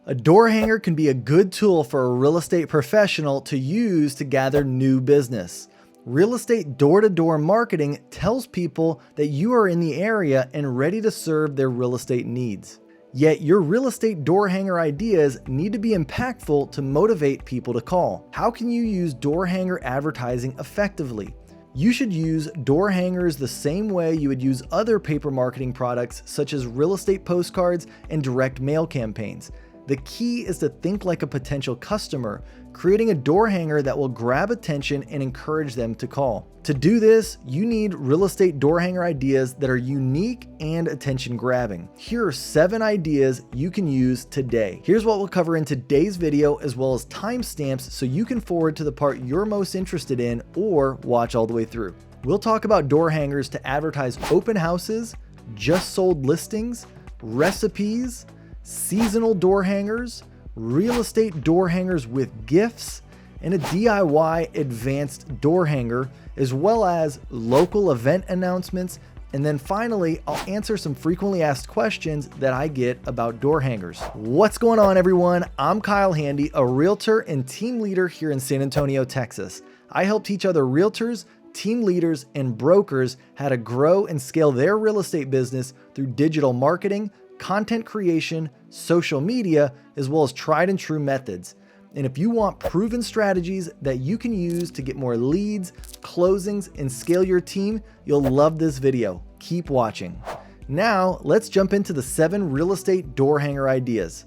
A door hanger can be a good tool for a real estate professional to use to gather new business. Real estate door-to-door marketing tells people that you are in the area and ready to serve their real estate needs. Yet your real estate door hanger ideas need to be impactful to motivate people to call. How can you use door hanger advertising effectively? You should use door hangers the same way you would use other paper marketing products such as real estate postcards and direct mail campaigns. The key is to think like a potential customer, creating a door hanger that will grab attention and encourage them to call. To do this, you need real estate door hanger ideas that are unique and attention-grabbing. Here are 7 ideas you can use today. Here's what we'll cover in today's video, as well as timestamps so you can forward to the part you're most interested in or watch all the way through. We'll talk about door hangers to advertise open houses, just sold listings, recipes, seasonal door hangers, real estate door hangers with gifts, and a DIY advanced door hanger, as well as local event announcements. And then finally, I'll answer some frequently asked questions that I get about door hangers. What's going on, everyone? I'm Kyle Handy, a realtor and team leader here in San Antonio, Texas. I help teach other realtors, team leaders, and brokers how to grow and scale their real estate business through digital marketing, content creation, social media, as well as tried and true methods. And if you want proven strategies that you can use to get more leads, closings, and scale your team, you'll love this video. Keep watching. Now, let's jump into the 7 real estate door hanger ideas.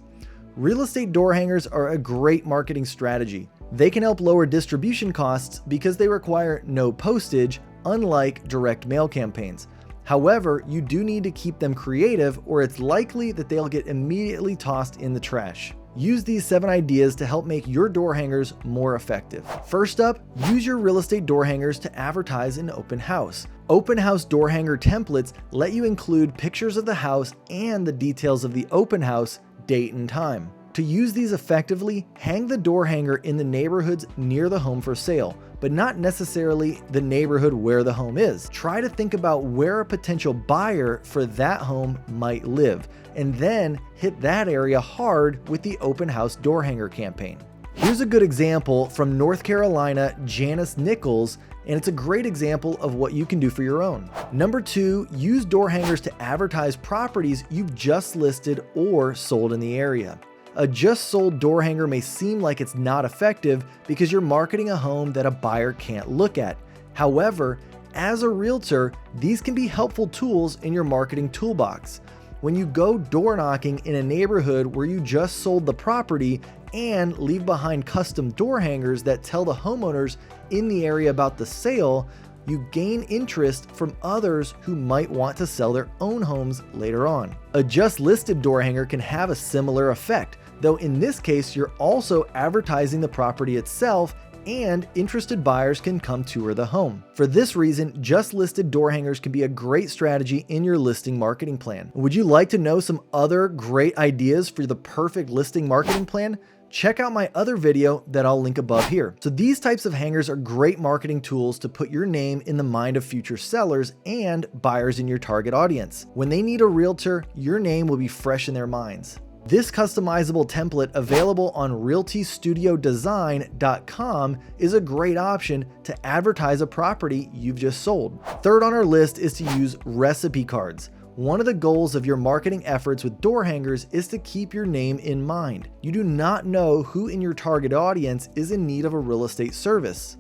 Real estate door hangers are a great marketing strategy. They can help lower distribution costs because they require no postage, unlike direct mail campaigns. However, you do need to keep them creative, or it's likely that they'll get immediately tossed in the trash. Use these 7 ideas to help make your door hangers more effective. First up, use your real estate door hangers to advertise an open house. Open house door hanger templates let you include pictures of the house and the details of the open house, date and time. To use these effectively, hang the door hanger in the neighborhoods near the home for sale, but not necessarily the neighborhood where the home is. Try to think about where a potential buyer for that home might live, and then hit that area hard with the open house door hanger campaign. Here's a good example from North Carolina, Janice Nichols, and it's a great example of what you can do for your own. Number 2, use door hangers to advertise properties you've just listed or sold in the area. A just sold door hanger may seem like it's not effective because you're marketing a home that a buyer can't look at. However, as a realtor, these can be helpful tools in your marketing toolbox. When you go door knocking in a neighborhood where you just sold the property and leave behind custom door hangers that tell the homeowners in the area about the sale, you gain interest from others who might want to sell their own homes later on. A just listed door hanger can have a similar effect, though in this case, you're also advertising the property itself and interested buyers can come tour the home. For this reason, just listed door hangers can be a great strategy in your listing marketing plan. Would you like to know some other great ideas for the perfect listing marketing plan? Check out my other video that I'll link above here. So these types of hangers are great marketing tools to put your name in the mind of future sellers and buyers in your target audience. When they need a realtor, your name will be fresh in their minds. This customizable template available on realtystudiodesign.com is a great option to advertise a property you've just sold. Third on our list is to use recipe cards. One of the goals of your marketing efforts with door hangers is to keep your name in mind. You do not know who in your target audience is in need of a real estate service.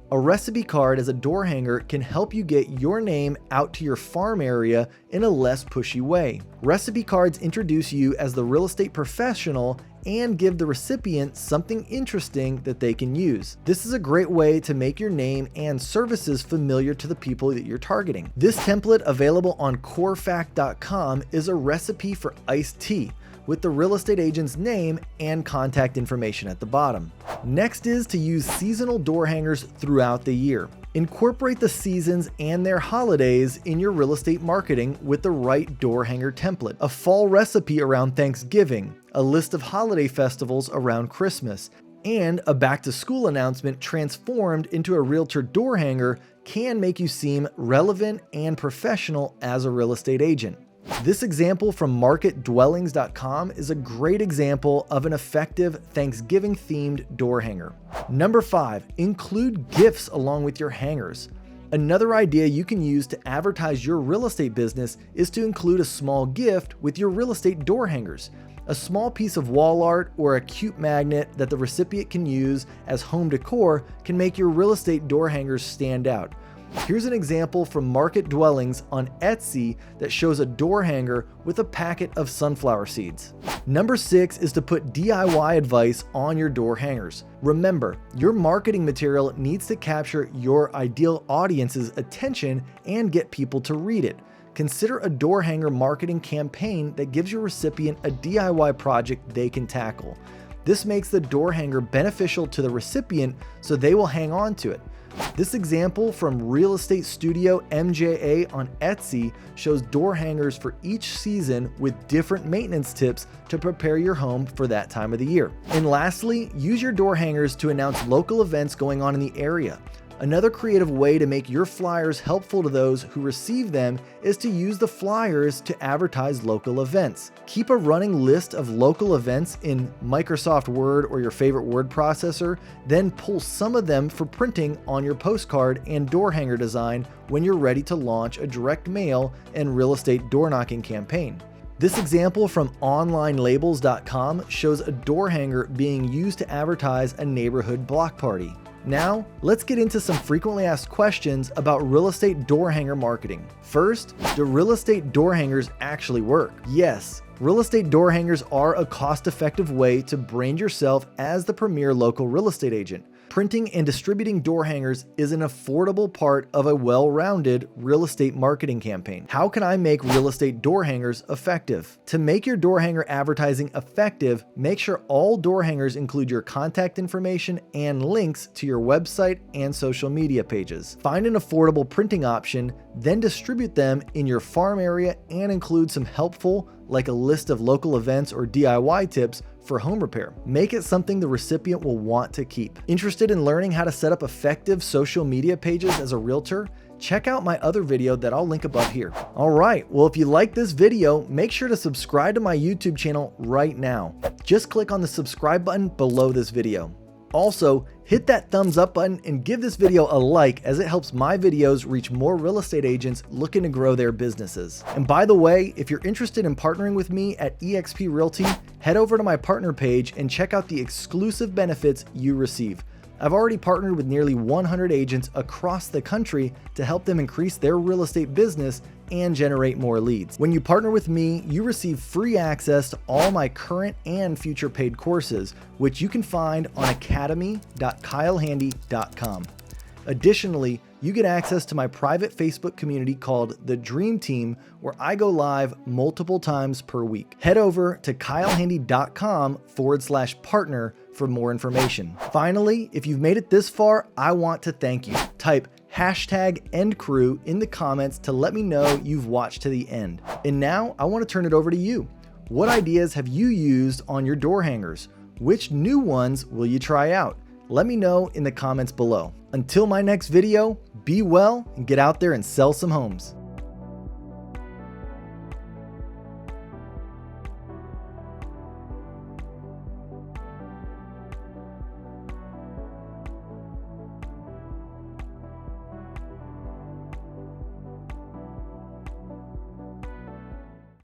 A recipe card as a door hanger can help you get your name out to your farm area in a less pushy way. Recipe cards introduce you as the real estate professional and give the recipient something interesting that they can use. This is a great way to make your name and services familiar to the people that you're targeting. This template, available on corefact.com, is a recipe for iced tea with the real estate agent's name and contact information at the bottom. Next is to use seasonal door hangers throughout the year. Incorporate the seasons and their holidays in your real estate marketing with the right door hanger template. A fall recipe around Thanksgiving, a list of holiday festivals around Christmas, and a back-to-school announcement transformed into a realtor door hanger can make you seem relevant and professional as a real estate agent. This example from marketdwellings.com is a great example of an effective Thanksgiving-themed door hanger. Number 5, include gifts along with your hangers. Another idea you can use to advertise your real estate business is to include a small gift with your real estate door hangers. A small piece of wall art or a cute magnet that the recipient can use as home decor can make your real estate door hangers stand out. Here's an example from Market Dwellings on Etsy that shows a door hanger with a packet of sunflower seeds. Number 6 is to put DIY advice on your door hangers. Remember, your marketing material needs to capture your ideal audience's attention and get people to read it. Consider a door hanger marketing campaign that gives your recipient a DIY project they can tackle. This makes the door hanger beneficial to the recipient, so they will hang on to it. This example from Real Estate Studio MJA on Etsy shows door hangers for each season with different maintenance tips to prepare your home for that time of the year. And lastly, use your door hangers to announce local events going on in the area. Another creative way to make your flyers helpful to those who receive them is to use the flyers to advertise local events. Keep a running list of local events in Microsoft Word or your favorite word processor, then pull some of them for printing on your postcard and door hanger design when you're ready to launch a direct mail and real estate door knocking campaign. This example from onlinelabels.com shows a door hanger being used to advertise a neighborhood block party. Now, let's get into some frequently asked questions about real estate door hanger marketing. First, do real estate door hangers actually work? Yes, real estate door hangers are a cost-effective way to brand yourself as the premier local real estate agent. Printing and distributing door hangers is an affordable part of a well-rounded real estate marketing campaign. How can I make real estate door hangers effective? To make your door hanger advertising effective, make sure all door hangers include your contact information and links to your website and social media pages. Find an affordable printing option, then distribute them in your farm area and include some helpful, like a list of local events or DIY tips for home repair. Make it something the recipient will want to keep. Interested in learning how to set up effective social media pages as a realtor? Check out my other video that I'll link above here. All right, well, if you like this video, make sure to subscribe to my YouTube channel right now. Just click on the subscribe button below this video. Also, hit that thumbs up button and give this video a like, as it helps my videos reach more real estate agents looking to grow their businesses. And by the way, if you're interested in partnering with me at eXp Realty, head over to my partner page and check out the exclusive benefits you receive. I've already partnered with nearly 100 agents across the country to help them increase their real estate business and generate more leads. When you partner with me, you receive free access to all my current and future paid courses, which you can find on academy.kylehandy.com. Additionally, you get access to my private Facebook community called The Dream Team, where I go live multiple times per week. Head over to kylehandy.com/partner for more information. Finally, if you've made it this far, I want to thank you. Type #EndCrew in the comments to let me know you've watched to the end. And now I want to turn it over to you. What ideas have you used on your door hangers? Which new ones will you try out? Let me know in the comments below. Until my next video, be well and get out there and sell some homes.